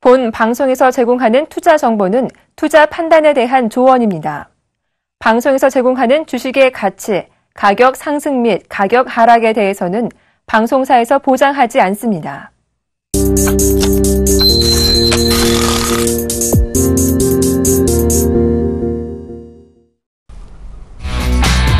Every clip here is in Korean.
본 방송에서 제공하는 투자 정보는 투자 판단에 대한 조언입니다. 방송에서 제공하는 주식의 가치, 가격 상승 및 가격 하락에 대해서는 방송사에서 보장하지 않습니다.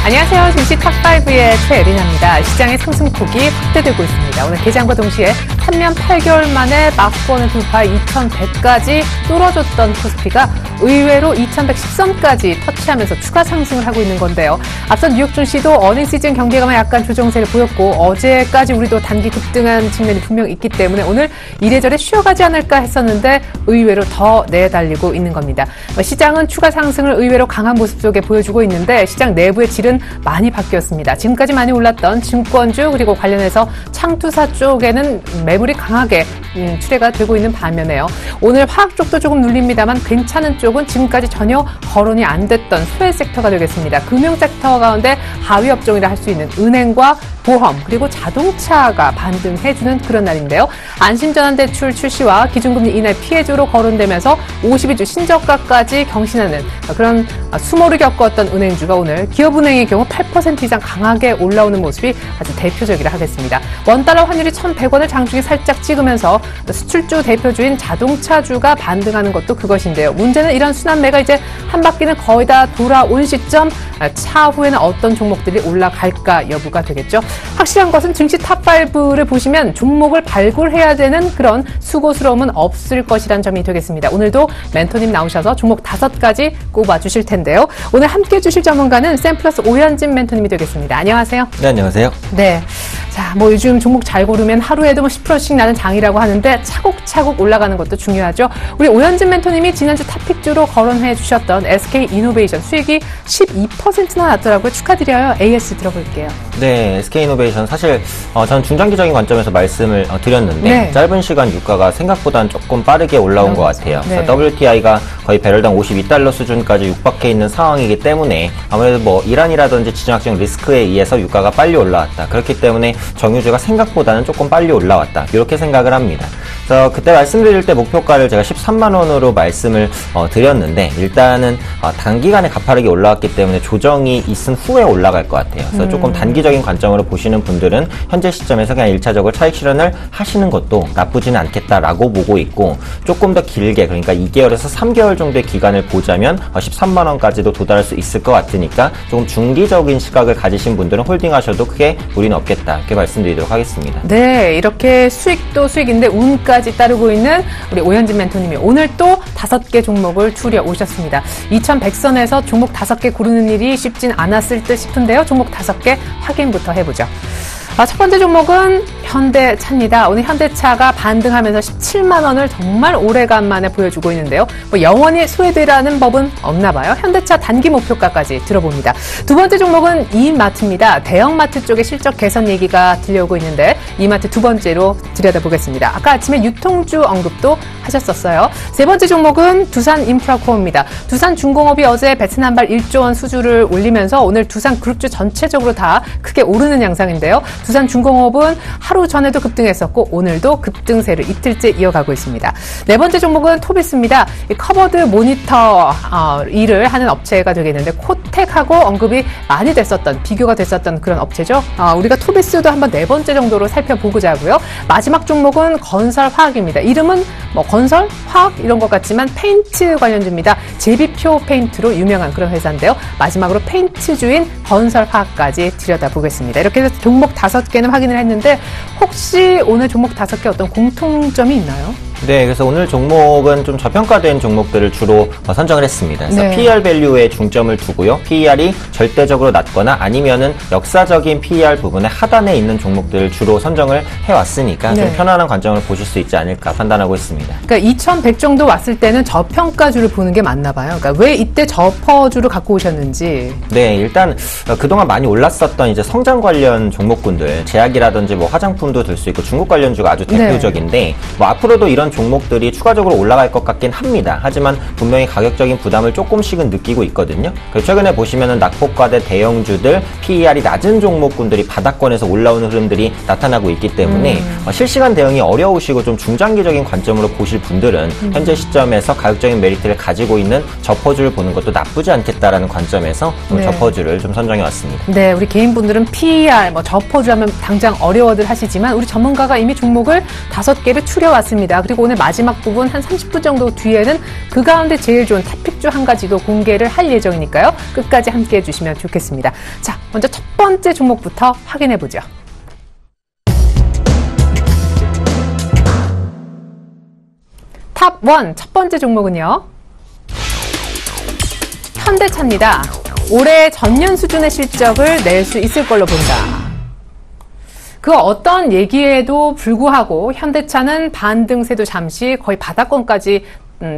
안녕하세요. 주식 탑5의 최예린입니다. 시장의 상승폭이 확대되고 있습니다. 오늘 개장과 동시에 3년 8개월 만에 막스권을 돌파해 2100까지 뚫어줬던 코스피가 의외로 2110선까지 터치하면서 추가 상승을 하고 있는 건데요. 앞선 뉴욕 증시도 어닝 시즌 경계감에 약간 조정세를 보였고 어제까지 우리도 단기 급등한 측면이 분명 있기 때문에 오늘 이래저래 쉬어가지 않을까 했었는데 의외로 더 내달리고 있는 겁니다. 시장은 추가 상승을 의외로 강한 모습 속에 보여주고 있는데 시장 내부의 질은 많이 바뀌었습니다. 지금까지 많이 올랐던 증권주 그리고 관련해서 창투사 쪽에는 매물이 강하게 출회가 되고 있는 반면에요. 오늘 화학 쪽도 조금 눌립니다만 괜찮은 쪽은 지금까지 전혀 거론이 안 됐던 소외 섹터가 되겠습니다. 금융 섹터 가운데 하위 업종이라 할 수 있는 은행과 보험 그리고 자동차가 반등해주는 그런 날인데요. 안심전환대출 출시와 기준금리 인하 피해주로 거론되면서 52주 신저가까지 경신하는 그런 수모를 겪었던 은행주가 오늘 기업은행의 경우 8% 이상 강하게 올라오는 모습이 아주 대표적이라 하겠습니다. 원달러 환율이 1,100원을 장중에 살짝 찍으면서 수출주 대표주인 자동차주가 반등하는 것도 그것인데요. 문제는 이런 순환매가 이제 한 바퀴는 거의 다 돌아온 시점 차후에는 어떤 종목들이 올라갈까 여부가 되겠죠. 확실한 것은 증시 탑5를 보시면 종목을 발굴해야 되는 그런 수고스러움은 없을 것이란 점이 되겠습니다. 오늘도 멘토님 나오셔서 종목 5가지 꼽아주실 텐데요. 오늘 함께해 주실 전문가는 샘플러스 오현진 멘토님이 되겠습니다. 안녕하세요. 네, 안녕하세요. 네. 자, 요즘 종목 잘 고르면 하루에도 10%씩 나는 장이라고 하는데 차곡차곡 올라가는 것도 중요하죠. 우리 오현진 멘토님이 지난주 탑픽주로 거론해 주셨던 SK이노베이션 수익이 12%나 났더라고요. 축하드려요. AS 들어볼게요. 네, SK이노베이션 사실 저는 중장기적인 관점에서 말씀을 드렸는데 네. 짧은 시간 유가가 생각보다는 조금 빠르게 올라온 것 같아요. 네. 그래서 WTI가 거의 배럴당 52달러 수준까지 육박해 있는 상황이기 때문에 아무래도 이란이라든지 지정학적 리스크에 의해서 유가가 빨리 올라왔다. 그렇기 때문에 정유주가 생각보다는 조금 빨리 올라왔다. 이렇게 생각을 합니다. 그래서 그때 말씀드릴 때 목표가를 제가 13만 원으로 말씀을 드렸는데 일단은 단기간에 가파르게 올라왔기 때문에 조정이 있은 후에 올라갈 것 같아요. 그래서 조금 단기적인 관점으로 보시는 분들은 현재 시점에서 그냥 1차적으로 차익 실현을 하시는 것도 나쁘지는 않겠다라고 보고 있고 조금 더 길게 그러니까 2개월에서 3개월 정도의 기간을 보자면 13만 원까지도 도달할 수 있을 것 같으니까 조금 중기적인 시각을 가지신 분들은 홀딩하셔도 크게 무리는 없겠다. 이렇게 말씀드리도록 하겠습니다. 네, 이렇게 수익도 수익인데 운까지 따르고 있는 우리 오현진 멘토님이 오늘 또 5개 종목을 추려 오셨습니다. 2100선에서 종목 5개 고르는 일이 쉽진 않았을 듯 싶은데요. 종목 5개 확인부터 해보죠. 첫 번째 종목은 현대차입니다. 오늘 현대차가 반등하면서 17만 원을 정말 오래간만에 보여주고 있는데요. 영원히 소외되라는 법은 없나 봐요. 현대차 단기 목표가까지 들어봅니다. 두 번째 종목은 이마트입니다. 대형마트 쪽의 실적 개선 얘기가 들려오고 있는데 이마트 두 번째로 들여다보겠습니다. 아까 아침에 유통주 언급도 하셨었어요. 세 번째 종목은 두산인프라코어입니다. 두산중공업이 어제 베트남발 1조 원 수주를 올리면서 오늘 두산그룹주 전체적으로 다 크게 오르는 양상인데요. 두산중공업은 하루 전에도 급등했었고 오늘도 급등세를 이틀째 이어가고 있습니다. 네 번째 종목은 토비스입니다. 커버드 모니터 일을 하는 업체가 되겠는데 코텍하고 언급이 많이 됐었던 비교가 됐었던 그런 업체죠. 우리가 토비스도 한번 네 번째 정도로 살펴보고자 하고요. 마지막 종목은 건설화학입니다. 이름은 건설, 화학 이런 것 같지만 페인트 관련주입니다. 제비표 페인트로 유명한 그런 회사인데요. 마지막으로 페인트주인 건설화학까지 들여다보겠습니다. 이렇게 해서 종목 5개는 확인을 했는데 혹시 오늘 종목 5개 어떤 공통점이 있나요? 네, 그래서 오늘 종목은 좀 저평가된 종목들을 주로 선정을 했습니다. 그래서 네. PER 밸류에 중점을 두고요. PER이 절대적으로 낮거나 아니면은 역사적인 PER 부분의 하단에 있는 종목들을 주로 선정을 해왔으니까 네. 좀 편안한 관점을 보실 수 있지 않을까 판단하고 있습니다. 그러니까 2100 정도 왔을 때는 저평가주를 보는 게 맞나 봐요. 그러니까 왜 이때 저퍼주를 갖고 오셨는지. 네, 일단 그동안 많이 올랐었던 이제 성장 관련 종목군들, 제약이라든지 화장품도 들 수 있고 중국 관련주가 아주 대표적인데 앞으로도 이런 이런 종목들이 추가적으로 올라갈 것 같긴 합니다. 하지만 분명히 가격적인 부담을 조금씩은 느끼고 있거든요. 최근에 보시면은 낙폭과대 대형주들 PER이 낮은 종목군들이 바닥권에서 올라오는 흐름들이 나타나고 있기 때문에 실시간 대응이 어려우시고 좀 중장기적인 관점으로 보실 분들은 현재 시점에서 가격적인 메리트를 가지고 있는 저퍼주를 보는 것도 나쁘지 않겠다라는 관점에서 네. 저퍼주를 좀 선정해 왔습니다. 네, 우리 개인분들은 PER, 저퍼주 하면 당장 어려워들 하시지만 우리 전문가가 이미 종목을 5개를 추려왔습니다. 그리고 오늘 마지막 부분 한 30분 정도 뒤에는 그 가운데 제일 좋은 탑픽주 한 가지도 공개를 할 예정이니까요. 끝까지 함께해 주시면 좋겠습니다. 자, 먼저 첫 번째 종목부터 확인해 보죠. 탑 1, 첫 번째 종목은요. 현대차입니다. 올해 전년 수준의 실적을 낼 수 있을 걸로 본다. 그 어떤 얘기에도 불구하고 현대차는 반등세도 잠시 거의 바닥권까지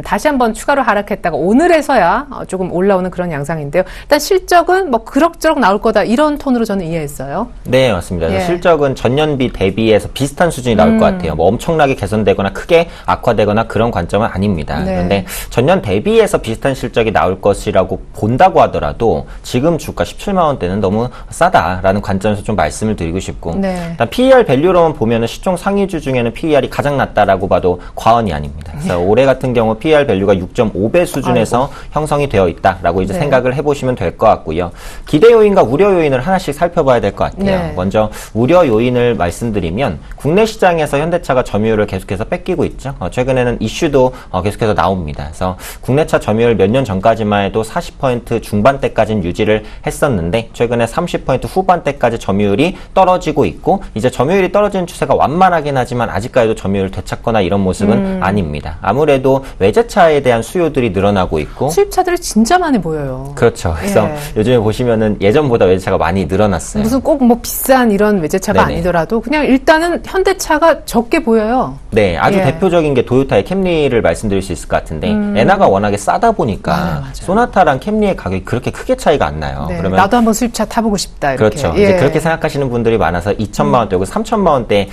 다시 한번 추가로 하락했다가 오늘에서야 조금 올라오는 그런 양상인데요. 일단 실적은 그럭저럭 나올 거다 이런 톤으로 저는 이해했어요. 네, 맞습니다. 예. 실적은 전년비 대비해서 비슷한 수준이 나올 것 같아요. 엄청나게 개선되거나 크게 악화되거나 그런 관점은 아닙니다. 네. 그런데 전년 대비해서 비슷한 실적이 나올 것이라고 본다고 하더라도 지금 주가 17만 원대는 너무 싸다라는 관점에서 좀 말씀을 드리고 싶고 네. 일단 PER 밸류로만 보면은 시총 상위주 중에는 PER이 가장 낮다라고 봐도 과언이 아닙니다. 그래서 올해 같은 경우 PER 밸류가 6.5배 수준에서 형성이 되어 있다라고 이제 네. 생각을 해보시면 될 것 같고요. 기대 요인과 우려 요인을 하나씩 살펴봐야 될 것 같아요. 네. 먼저 우려 요인을 말씀드리면 국내 시장에서 현대차가 점유율을 계속해서 뺏기고 있죠. 최근에는 이슈도 계속해서 나옵니다. 그래서 국내차 점유율 몇 년 전까지만 해도 40% 중반대까지는 유지를 했었는데 최근에 30% 후반대까지 점유율이 떨어지고 있고 이제 점유율이 떨어지는 추세가 완만하긴 하지만 아직까지도 점유율을 되찾거나 이런 모습은 아닙니다. 아무래도 외제차에 대한 수요들이 늘어나고 있고 수입차들이 진짜 많이 보여요. 그렇죠. 그래서 예. 요즘에 보시면은 예전보다 외제차가 많이 늘어났어요. 무슨 꼭 비싼 이런 외제차가 네네. 아니더라도 그냥 일단은 현대차가 적게 보여요. 네, 아주 예. 대표적인 게 도요타의 캠리를 말씀드릴 수 있을 것 같은데 엔화가 워낙에 싸다 보니까 맞아요. 소나타랑 캠리의 가격이 그렇게 크게 차이가 안 나요. 네, 그러면 나도 한번 수입차 타보고 싶다. 이렇게. 그렇죠. 예. 이제 그렇게 생각하시는 분들이 많아서 2천만 원대고 3천만 원대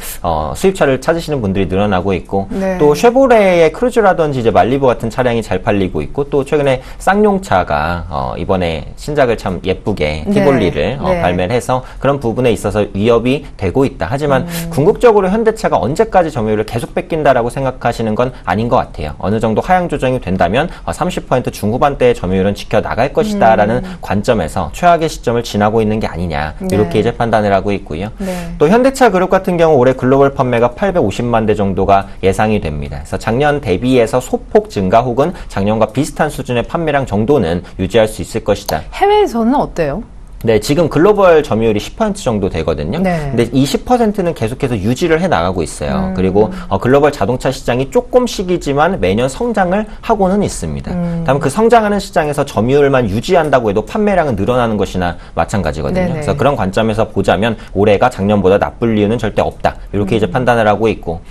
수입차를 찾으시는 분들이 늘어나고 있고 네. 또 쉐보레의 크루즈라든지 이제 말리부 같은 차량이 잘 팔리고 있고 또 최근에 쌍용차가 이번에 신작을 참 예쁘게 티볼리를 네. 발매를 해서 그런 부분에 있어서 위협이 되고 있다. 하지만 궁극적으로 현대차가 언제까지 점유율을 계속 뺏긴다라고 생각하시는 건 아닌 것 같아요. 어느 정도 하향 조정이 된다면 30% 중후반대의 점유율은 지켜나갈 것이다라는 관점에서 최악의 시점을 지나고 있는 게 아니냐 이렇게 네. 이제 판단을 하고 있고요. 네. 또 현대차 그룹 같은 경우 올해 글로벌 판매가 850만 대 정도가 예상이 됩니다. 그래서 작년 대비해서 소폭 증가 혹은 작년과 비슷한 수준의 판매량 정도는 유지할 수 있을 것이다. 해외에서는 어때요? 네, 지금 글로벌 점유율이 10% 정도 되거든요. 네. 근데 이 10%는 계속해서 유지를 해 나가고 있어요. 그리고 글로벌 자동차 시장이 조금씩이지만 매년 성장을 하고는 있습니다. 다만 그 성장하는 시장에서 점유율만 유지한다고 해도 판매량은 늘어나는 것이나 마찬가지거든요. 네네. 그래서 그런 관점에서 보자면 올해가 작년보다 나쁠 이유는 절대 없다. 이렇게 이제 판단을 하고 있고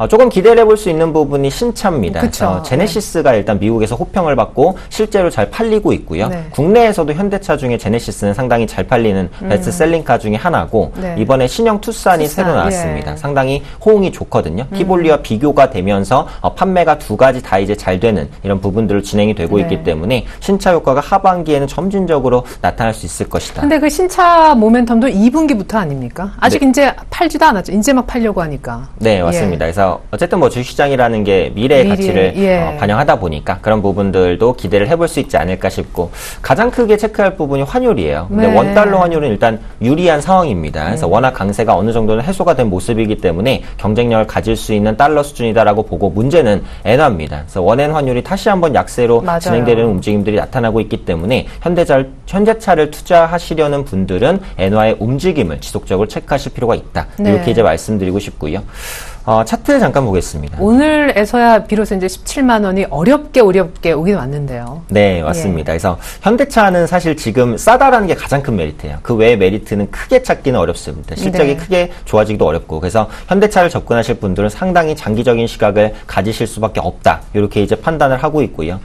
조금 기대를 해볼 수 있는 부분이 신차입니다. 그쵸. 그래서 제네시스가 일단 미국에서 호평을 받고 실제로 잘 팔리고 있고요. 네. 국내에서도 현대차 중에 제네시스는 상당히 잘 팔리는 베스트셀링카 중에 하나고 네. 이번에 신형 투싼이 투싼, 새로 나왔습니다. 예. 상당히 호응이 좋거든요. 티볼리와 비교가 되면서 판매가 두 가지 다 이제 잘 되는 이런 부분들을 진행이 되고 네. 있기 때문에 신차 효과가 하반기에는 점진적으로 나타날 수 있을 것이다. 근데 그 신차 모멘텀도 2분기부터 아닙니까? 아직 네. 이제 팔지도 않았죠. 이제 막 팔려고 하니까. 네, 맞습니다. 예. 그래서 어쨌든 주식시장이라는 게 미래의 가치를 예. 반영하다 보니까 그런 부분들도 기대를 해볼 수 있지 않을까 싶고 가장 크게 체크할 부분이 환율이에요. 근데 네. 원달러 환율은 일단 유리한 상황입니다. 그래서 워낙 강세가 어느 정도는 해소가 된 모습이기 때문에 경쟁력을 가질 수 있는 달러 수준이다라고 보고 문제는 엔화입니다. 그래서 원엔 환율이 다시 한번 약세로 맞아요. 진행되는 움직임들이 나타나고 있기 때문에 현대차를 투자하시려는 분들은 엔화의 움직임을 지속적으로 체크하실 필요가 있다. 네. 이렇게 이제 말씀드리고 싶고요. 차트 잠깐 보겠습니다. 오늘에서야 비로소 이제 17만 원이 어렵게 오긴 왔는데요. 네, 맞습니다. 그래서 현대차는 사실 지금 싸다라는 게 가장 큰 메리트예요. 그 외의 메리트는 크게 찾기는 어렵습니다. 실적이 네. 크게 좋아지기도 어렵고 그래서 현대차를 접근하실 분들은 상당히 장기적인 시각을 가지실 수밖에 없다. 이렇게 이제 판단을 하고 있고요.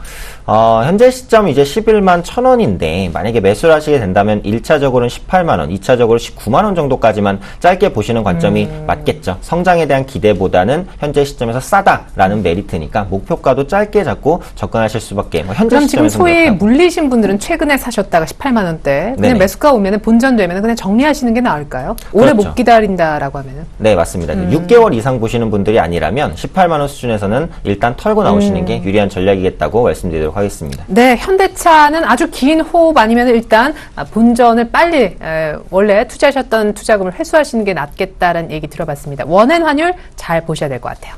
현재 시점 이제 11만 1,000원인데 만약에 매수를 하시게 된다면 1차적으로는 18만 원, 2차적으로 19만 원 정도까지만 짧게 보시는 관점이 맞겠죠. 성장에 대한 기대 기대보다는 현재 시점에서 싸다라는 메리트니까 목표가도 짧게 잡고 접근하실 수밖에. 현재 그럼 지금 시점에서 소위 물리신 분들은 최근에 사셨다가 18만 원대 그냥 네네. 매수가 오면 본전되면 그냥 정리하시는 게 나을까요? 오래 그렇죠. 못 기다린다라고 하면은. 네, 맞습니다. 6개월 이상 보시는 분들이 아니라면 18만 원 수준에서는 일단 털고 나오시는 게 유리한 전략이겠다고 말씀드리도록 하겠습니다. 네, 현대차는 아주 긴 호흡 아니면 일단 본전을 빨리 원래 투자하셨던 투자금을 회수하시는 게 낫겠다라는 얘기 들어봤습니다. 원엔 환율 잘 보셔야 될 것 같아요.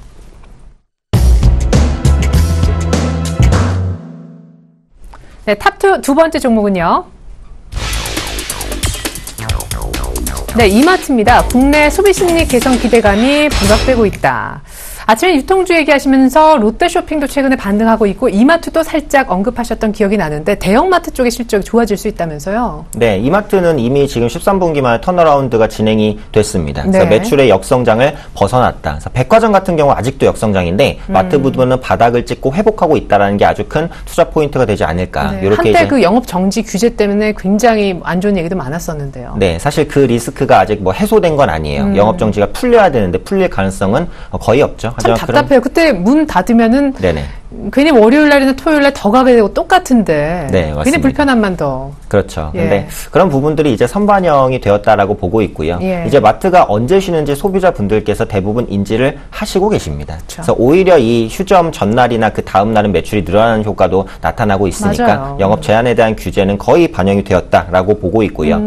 네, 탑2 두 번째 종목은요. 네, 이마트입니다. 국내 소비심리 개선 기대감이 부각되고 있다. 아침에 유통주 얘기하시면서 롯데쇼핑도 최근에 반등하고 있고 이마트도 살짝 언급하셨던 기억이 나는데 대형마트 쪽의 실적이 좋아질 수 있다면서요? 네, 이마트는 이미 지금 13분기만에 턴어라운드가 진행이 됐습니다. 그래서 네. 매출의 역성장을 벗어났다. 그래서 백화점 같은 경우 아직도 역성장인데 마트 부분은 바닥을 찍고 회복하고 있다는 게 아주 큰 투자 포인트가 되지 않을까. 네, 이렇게 한때 그 영업 정지 규제 때문에 굉장히 안 좋은 얘기도 많았었는데요. 네, 사실 그 리스크가 아직 뭐 해소된 건 아니에요. 영업 정지가 풀려야 되는데 풀릴 가능성은 거의 없죠. 참 답답해요. 그때 문 닫으면은 네네. 괜히 월요일 날이나 토요일 날 더 가게 되고 똑같은데 네, 맞습니다. 괜히 불편함만 더. 그렇죠. 예. 근데 그런 부분들이 이제 선반영이 되었다라고 보고 있고요. 예. 이제 마트가 언제 쉬는지 소비자분들께서 대부분 인지를 하시고 계십니다. 그렇죠. 그래서 오히려 이 휴점 전날이나 그 다음 날은 매출이 늘어나는 효과도 나타나고 있으니까 맞아요. 영업 제한에 대한 규제는 거의 반영이 되었다라고 보고 있고요.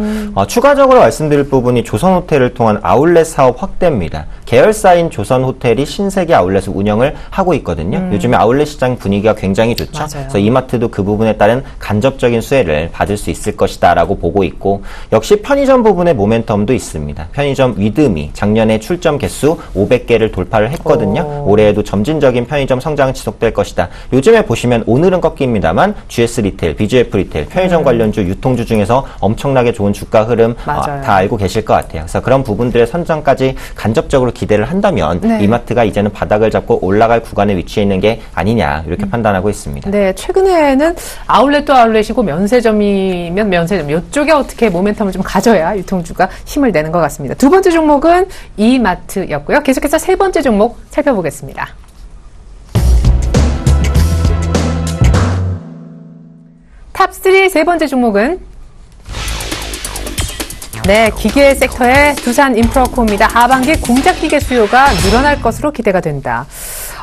추가적으로 말씀드릴 부분이 조선호텔을 통한 아울렛 사업 확대입니다. 계열사인 조선호텔이 신세계 아울렛을 운영을 하고 있거든요. 요즘에 아울렛 시장 분위기가 굉장히 좋죠. 맞아요. 그래서 이마트도 그 부분에 따른 간접적인 수혜를 받을 수 있을 것이다라고 보고 있고 역시 편의점 부분의 모멘텀도 있습니다. 편의점 위드미 작년에 출점 개수 500개를 돌파를 했거든요. 올해에도 점진적인 편의점 성장은 지속될 것이다. 요즘에 보시면 오늘은 꺾입니다만 GS 리테일, BGF 리테일, 편의점 관련주, 유통주 중에서 엄청나게 좋은 주가 흐름 맞아요. 다 알고 계실 것 같아요. 그래서 그런 부분들의 선정까지 간접적으로 기대를 한다면 네. 이마트가 이제는 바닥을 잡고 올라갈 구간에 위치해 있는 게 아니냐 이렇게 판단하고 있습니다. 네, 최근에는 아울렛도 아울렛이고 면세점이면 면세점 이쪽에 어떻게 모멘텀을 좀 가져야 유통주가 힘을 내는 것 같습니다. 두 번째 종목은 이마트였고요. 계속해서 세 번째 종목 살펴보겠습니다. 탑3 세 번째 종목은 네, 기계 섹터의 두산 인프라코입니다. 하반기 공작 기계 수요가 늘어날 것으로 기대가 된다.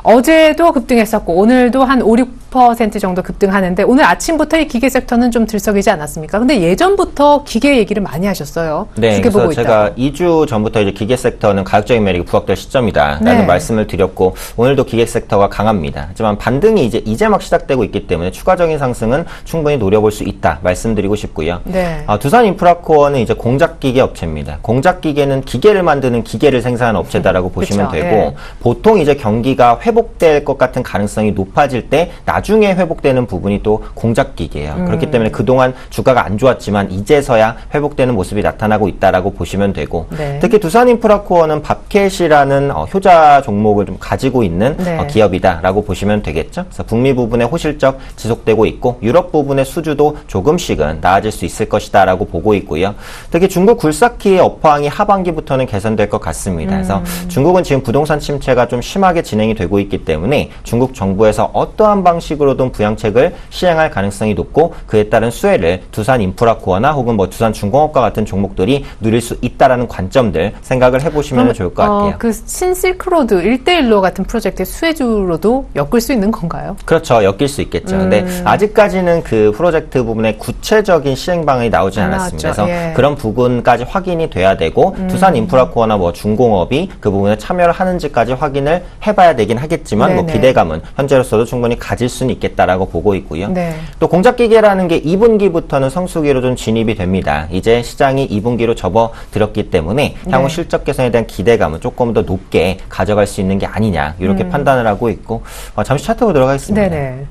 어제도 급등했었고 오늘도 한 5, 6% 정도 급등하는데 오늘 아침부터 이 기계 섹터는 좀 들썩이지 않았습니까? 근데 예전부터 기계 얘기를 많이 하셨어요. 네, 두개 그래서 보고 제가 있다고. 2주 전부터 이제 기계 섹터는 가격적인 매력이 부각될 시점이다라는 네. 말씀을 드렸고 오늘도 기계 섹터가 강합니다. 하지만 반등이 이제 막 시작되고 있기 때문에 추가적인 상승은 충분히 노려볼 수 있다 말씀드리고 싶고요. 네. 두산 인프라코어는 이제 공작 기계 업체입니다. 공작 기계는 기계를 만드는 기계를 생산하는 업체다라고 보시면 그쵸, 되고 예. 보통 이제 경기가 회복될 것 같은 가능성이 높아질 때 나중에 회복되는 부분이 또 공작 기계예요. 그렇기 때문에 그동안 주가가 안 좋았지만 이제서야 회복되는 모습이 나타나고 있다라고 보시면 되고 네. 특히 두산 인프라코어는 밥캣이라는 효자 종목을 좀 가지고 있는 네. 기업이다라고 보시면 되겠죠. 그래서 북미 부분의 호실적 지속되고 있고 유럽 부분의 수주도 조금씩은 나아질 수 있을 것이다라고 보고 있고요. 특히 중국 굴삭기의 업황이 하반기부터는 개선될 것 같습니다. 그래서 중국은 지금 부동산 침체가 좀 심하게 진행이 되고 있기 때문에 중국 정부에서 어떠한 방식으로든 부양책을 시행할 가능성이 높고 그에 따른 수혜를 두산 인프라코어나 혹은 뭐 두산 중공업과 같은 종목들이 누릴 수 있다라는 관점들 생각을 해보시면 좋을 것 같아요. 그 신실크로드 1대1로 같은 프로젝트의 수혜주로도 엮을 수 있는 건가요? 그렇죠. 엮일 수 있겠죠. 근데 아직까지는 그 프로젝트 부분의 구체적인 시행 방안이 나오지 안 않았습니다. 나왔죠. 그래서 예. 그런 부분까지 확인이 돼야 되고 두산 인프라코어나 뭐 중공업이 그 부분에 참여를 하는지까지 확인을 해봐야 되긴 하겠지만 뭐 네네. 기대감은 현재로서도 충분히 가질 수는 있겠다라고 보고 있고요. 네. 또 공작기계라는 게 2분기부터는 성수기로 좀 진입이 됩니다. 이제 시장이 2분기로 접어들었기 때문에 향후 네. 실적 개선에 대한 기대감은 조금 더 높게 가져갈 수 있는 게 아니냐 이렇게 판단을 하고 있고 잠시 차트 보도록 하겠습니다. 네네.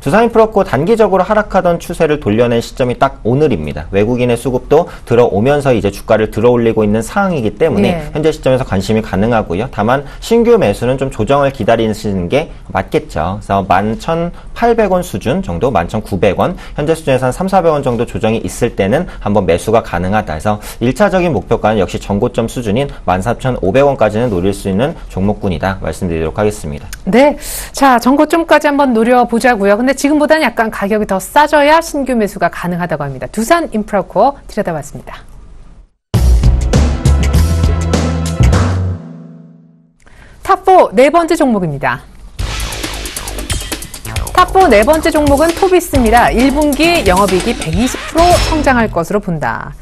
두산인프라코 단기적으로 하락하던 추세를 돌려낸 시점이 딱 오늘입니다. 외국인의 수급도 들어오면서 이제 주가를 들어올리고 있는 상황이기 때문에 현재 시점에서 관심이 가능하고요. 다만 신규 매수는 좀 조정을 기다리시는 게 맞겠죠. 그래서 11,800원 수준 정도, 11,900원, 현재 수준에서 한 3,400원 정도 조정이 있을 때는 한번 매수가 가능하다. 그래서 1차적인 목표가는 역시 전고점 수준인 14,500원까지는 노릴 수 있는 종목군이다 말씀드리도록 하겠습니다. 네, 자 전고점까지 한번 노려보자고요. 근데 지금보다는 약간 가격이 더 싸져야 신규 매수가 가능하다고 합니다. 두산인프라코어 들여다봤습니다. 탑4 네 번째 종목입니다. 탑4 네 번째 종목은 토비스입니다. 1분기 영업이익이 120% 성장할 것으로 본다.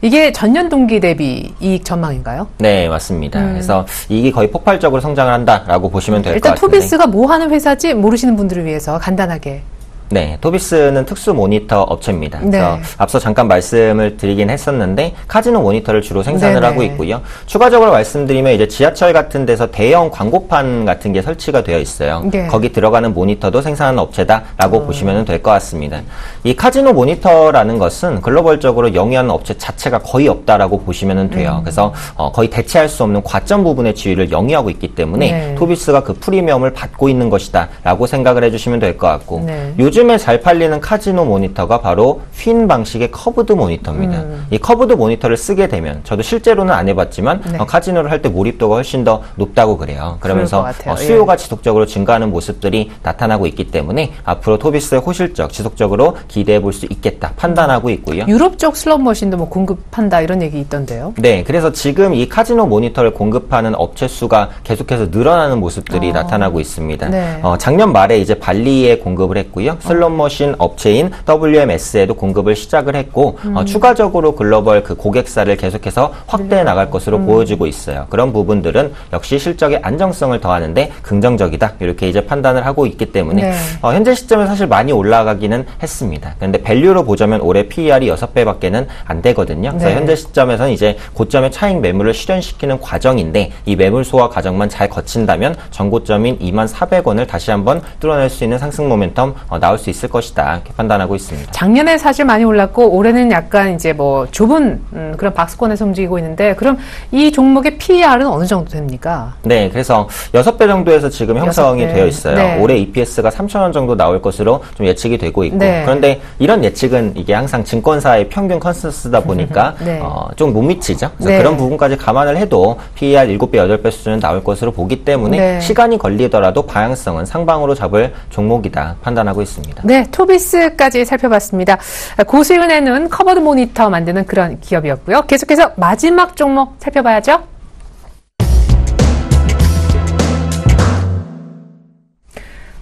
이게 전년 동기 대비 이익 전망인가요? 네, 맞습니다. 그래서 이익이 거의 폭발적으로 성장을 한다라고 보시면 될 것 같은데. 일단 토비스가 뭐 하는 회사지 모르시는 분들을 위해서 간단하게. 네, 토비스는 특수 모니터 업체입니다. 그래서 네. 앞서 잠깐 말씀을 드리긴 했었는데 카지노 모니터를 주로 생산을 네네. 하고 있고요. 추가적으로 말씀드리면 이제 지하철 같은 데서 대형 광고판 같은 게 설치가 되어 있어요. 네. 거기 들어가는 모니터도 생산하는 업체다라고 보시면 될 것 같습니다. 이 카지노 모니터라는 것은 글로벌적으로 영위하는 업체 자체가 거의 없다라고 보시면 돼요. 그래서 거의 대체할 수 없는 과점 부분의 지위를 영위하고 있기 때문에 네. 토비스가 그 프리미엄을 받고 있는 것이다라고 생각을 해주시면 될 것 같고 네. 요즘에 잘 팔리는 카지노 모니터가 바로 휜 방식의 커브드 모니터입니다. 이 커브드 모니터를 쓰게 되면 저도 실제로는 안 해봤지만 네. 카지노를 할 때 몰입도가 훨씬 더 높다고 그래요. 그러면서 그럴 것 같아요. 수요가 지속적으로 증가하는 모습들이 나타나고 있기 때문에 앞으로 토비스의 호실적 지속적으로 기대해 볼 수 있겠다 판단하고 있고요. 유럽 쪽 슬롯 머신도 뭐 공급한다 이런 얘기 있던데요. 네, 그래서 지금 이 카지노 모니터를 공급하는 업체 수가 계속해서 늘어나는 모습들이 나타나고 있습니다. 네. 작년 말에 이제 발리에 공급을 했고요. 슬롯머신 업체인 WMS에도 공급을 시작을 했고 추가적으로 글로벌 그 고객사를 계속해서 확대해 나갈 것으로 보여지고 있어요. 그런 부분들은 역시 실적의 안정성을 더하는데 긍정적이다 이렇게 이제 판단을 하고 있기 때문에 네. 현재 시점에 사실 많이 올라가기는 했습니다. 그런데 밸류로 보자면 올해 PER이 6배밖에는 안 되거든요. 그래서 네. 현재 시점에서는 이제 고점의 차익 매물을 실현시키는 과정인데 이 매물 소화 과정만 잘 거친다면 전고점인 24,400원을 다시 한번 뚫어낼 수 있는 상승 모멘텀 나올 수 있을 것이다 이렇게 판단하고 있습니다. 작년에 사실 많이 올랐고 올해는 약간 이제 뭐 좁은 그런 박스권에서 움직이고 있는데 그럼 이 종목의 PER은 어느 정도 됩니까? 네, 그래서 6배 정도에서 지금 형성이 6배. 되어 있어요. 네. 올해 EPS가 3,000원 정도 나올 것으로 좀 예측이 되고 있고 네. 그런데 이런 예측은 이게 항상 증권사의 평균 컨센서스다 보니까 네. 좀 못 미치죠. 그래서 네. 그런 부분까지 감안을 해도 PER 7배, 8배 수준은 나올 것으로 보기 때문에 네. 시간이 걸리더라도 방향성은 상방으로 잡을 종목이다 판단하고 있습니다. 네, 토비스까지 살펴봤습니다. 고수익을 내는 커버드 모니터 만드는 그런 기업이었고요. 계속해서 마지막 종목 살펴봐야죠.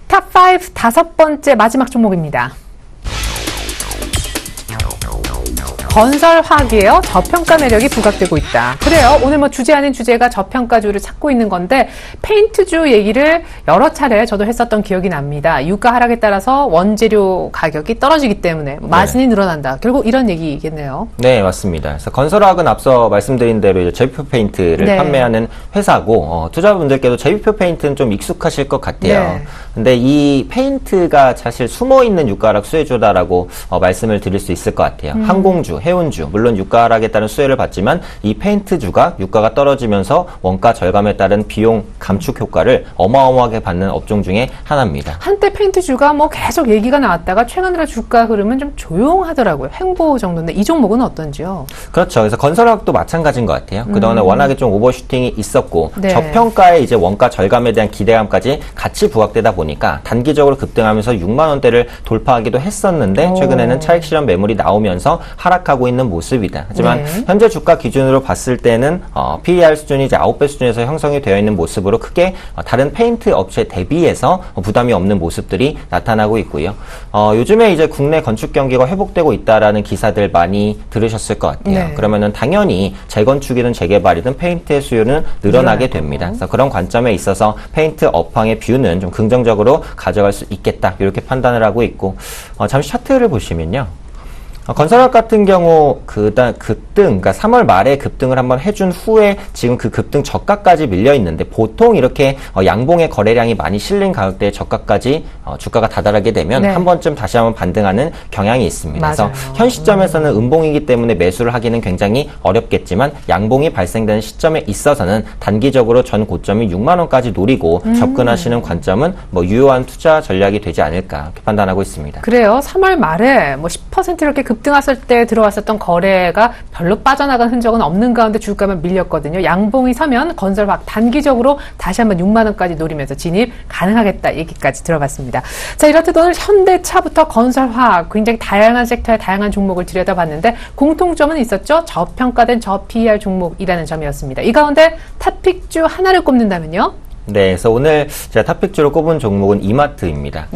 탑5 다섯 번째 마지막 종목입니다. 건설화학이에요. 저평가 매력이 부각되고 있다. 그래요. 오늘 뭐 주제 아닌 주제가 저평가주를 찾고 있는 건데 페인트주 얘기를 여러 차례 저도 했었던 기억이 납니다. 유가 하락에 따라서 원재료 가격이 떨어지기 때문에 마진이 늘어난다. 결국 이런 얘기겠네요. 네, 맞습니다. 그래서 건설화학은 앞서 말씀드린 대로 이제 제비표 페인트를 네. 판매하는 회사고 투자자분들께도 제비표 페인트는 좀 익숙하실 것 같아요. 네. 근데 이 페인트가 사실 숨어있는 유가 하락 수혜주다라고 말씀을 드릴 수 있을 것 같아요. 항공주, 해운주, 물론 유가 하락에 따른 수혜를 받지만 이 페인트주가 유가가 떨어지면서 원가 절감에 따른 비용 감축 효과를 어마어마하게 받는 업종 중에 하나입니다. 한때 페인트주가 뭐 계속 얘기가 나왔다가 최근 들어 주가 흐름은 좀 조용하더라고요. 횡보 정도인데 이 종목은 어떤지요? 그렇죠. 그래서 건설학도 마찬가지인 것 같아요. 그동안에 워낙에 좀 오버슈팅이 있었고 네. 저평가의 이제 원가 절감에 대한 기대감까지 같이 부각되다 보니까 단기적으로 급등하면서 6만 원대를 돌파하기도 했었는데 최근에는 차익 실현 매물이 나오면서 하락하고 있는 모습이다. 하지만 네. 현재 주가 기준으로 봤을 때는 PER 수준이 이제 9배 수준에서 형성이 되어 있는 모습으로 크게 다른 페인트 업체 대비해서 부담이 없는 모습들이 나타나고 있고요. 요즘에 이제 국내 건축 경기가 회복되고 있다라는 기사들 많이 들으셨을 것 같아요. 네. 그러면은 당연히 재건축이든 재개발이든 페인트의 수요는 늘어나게 됩니다. 그래서 그런 관점에 있어서 페인트 업황의 뷰는 좀 긍정적으로 가져갈 수 있겠다. 이렇게 판단을 하고 있고 잠시 차트를 보시면요. 건설업 같은 경우 급등, 그러니까 3월 말에 급등을 한번 해준 후에 지금 그 급등 저가까지 밀려 있는데 보통 이렇게 양봉의 거래량이 많이 실린 가격대의 저가까지 주가가 다다르게 되면 네. 한 번쯤 다시 한번 반등하는 경향이 있습니다. 맞아요. 그래서 현 시점에서는 음봉이기 때문에 매수를 하기는 굉장히 어렵겠지만 양봉이 발생되는 시점에 있어서는 단기적으로 전 고점이 6만 원까지 노리고 접근하시는 관점은 뭐 유효한 투자 전략이 되지 않을까 이렇게 판단하고 있습니다. 그래요. 3월 말에 뭐 10% 이렇게 급등했을 때 들어왔었던 거래가 별로 빠져나간 흔적은 없는 가운데 주가만 밀렸거든요. 양봉이 서면 건설학 단기적으로 다시 한번 6만 원까지 노리면서 진입 가능하겠다 얘기까지 들어봤습니다. 자, 이렇듯 오늘 현대차부터 건설화학 굉장히 다양한 섹터의 다양한 종목을 들여다봤는데 공통점은 있었죠. 저평가된 저PER 종목이라는 점이었습니다. 이 가운데 탑픽주 하나를 꼽는다면요? 네, 그래서 오늘 제가 탑픽주로 꼽은 종목은 이마트입니다.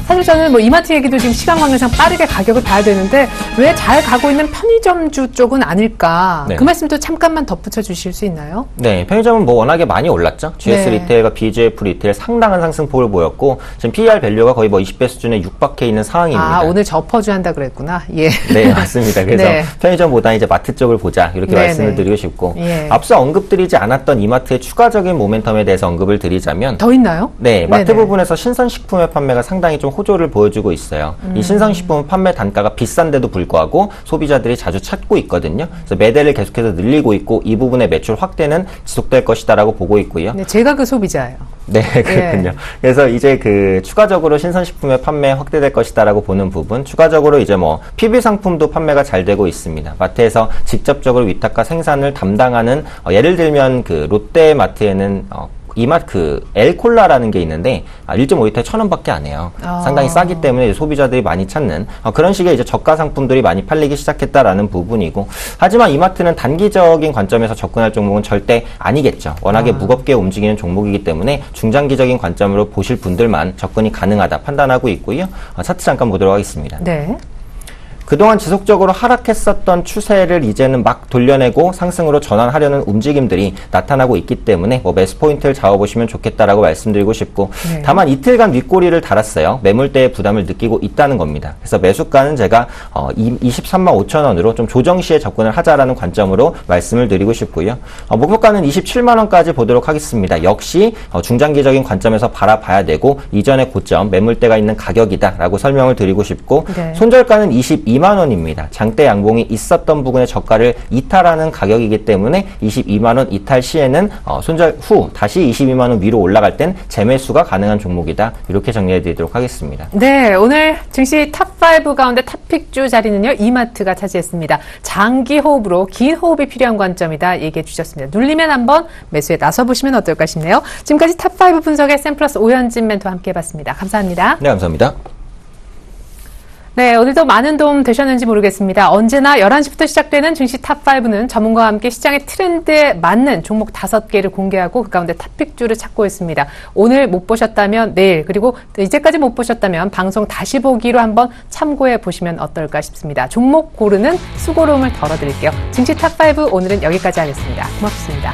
사실 저는 뭐 이마트 얘기도 지금 시간 관계상 빠르게 가격을 봐야 되는데 왜 잘 가고 있는 편의점주 쪽은 아닐까? 네. 그 말씀도 잠깐만 덧붙여 주실 수 있나요? 네, 편의점은 뭐 워낙에 많이 올랐죠. GS 네. 리테일과 BGF 리테일 상당한 상승폭을 보였고 지금 PER 밸류가 거의 뭐 20배 수준에 육박해 있는 상황입니다. 아, 오늘 저퍼주 한다 그랬구나. 예. 네, 맞습니다. 그래서 네. 편의점보다 이제 마트 쪽을 보자 이렇게 네, 말씀을 네. 드리고 싶고 예. 앞서 언급드리지 않았던 이마트의 추가적인 모멘텀에 대해서 언급을 드리자면 더 있나요? 네, 마트 네네. 부분에서 신선식품의 판매가 상당히 좀 호조를 보여주고 있어요. 이 신선식품 판매 단가가 비싼데도 불구하고 소비자들이 자주 찾고 있거든요. 그래서 매대를 계속해서 늘리고 있고 이 부분의 매출 확대는 지속될 것이다라고 보고 있고요. 네, 제가 그 소비자예요. 네, 그렇군요. 예. 그래서 이제 추가적으로 신선식품의 판매 확대될 것이다라고 보는 부분, 추가적으로 이제 뭐 PB 상품도 판매가 잘 되고 있습니다. 마트에서 직접적으로 위탁과 생산을 담당하는 예를 들면 롯데마트에는 엘콜라라는 게 있는데 1.5리터에 1,000원밖에 안 해요. 상당히 싸기 때문에 이제 소비자들이 많이 찾는 그런 식의 이제 저가 상품들이 많이 팔리기 시작했다라는 부분이고, 하지만 이마트는 단기적인 관점에서 접근할 종목은 절대 아니겠죠. 워낙에 무겁게 움직이는 종목이기 때문에 중장기적인 관점으로 보실 분들만 접근이 가능하다 판단하고 있고요. 차트 잠깐 보도록 하겠습니다. 네. 그동안 지속적으로 하락했었던 추세를 이제는 막 돌려내고 상승으로 전환하려는 움직임들이 나타나고 있기 때문에 뭐 매수 포인트를 잡아보시면 좋겠다라고 말씀드리고 싶고, 네. 다만 이틀간 윗꼬리를 달았어요. 매물대의 부담을 느끼고 있다는 겁니다. 그래서 매수가는 제가 23만 5천 원으로 좀 조정 시에 접근을 하자라는 관점으로 말씀을 드리고 싶고요. 목표가는 27만 원까지 보도록 하겠습니다. 역시 중장기적인 관점에서 바라봐야 되고 이전의 고점 매물대가 있는 가격이다라고 설명을 드리고 싶고, 네. 손절가는 22만 원입니다. 장대 양봉이 있었던 부분의 저가를 이탈하는 가격이기 때문에 22만 원 이탈 시에는 손절 후 다시 22만 원 위로 올라갈 땐 재매수가 가능한 종목이다. 이렇게 정리해 드리도록 하겠습니다. 네, 오늘 증시 탑5 가운데 탑픽주 자리는요, 이마트가 차지했습니다. 장기 호흡으로 긴 호흡이 필요한 관점이다 얘기해 주셨습니다. 눌리면 한번 매수에 나서보시면 어떨까 싶네요. 지금까지 탑5 분석의 샘플러스 오현진 멘토와 함께 해봤습니다. 감사합니다. 네, 감사합니다. 네, 오늘도 많은 도움 되셨는지 모르겠습니다. 언제나 11시부터 시작되는 증시 탑5는 전문가와 함께 시장의 트렌드에 맞는 종목 5개를 공개하고 그 가운데 탑픽주를 찾고 있습니다. 오늘 못 보셨다면 내일, 그리고 이제까지 못 보셨다면 방송 다시 보기로 한번 참고해 보시면 어떨까 싶습니다. 종목 고르는 수고로움을 덜어드릴게요. 증시 탑5 오늘은 여기까지 하겠습니다. 고맙습니다.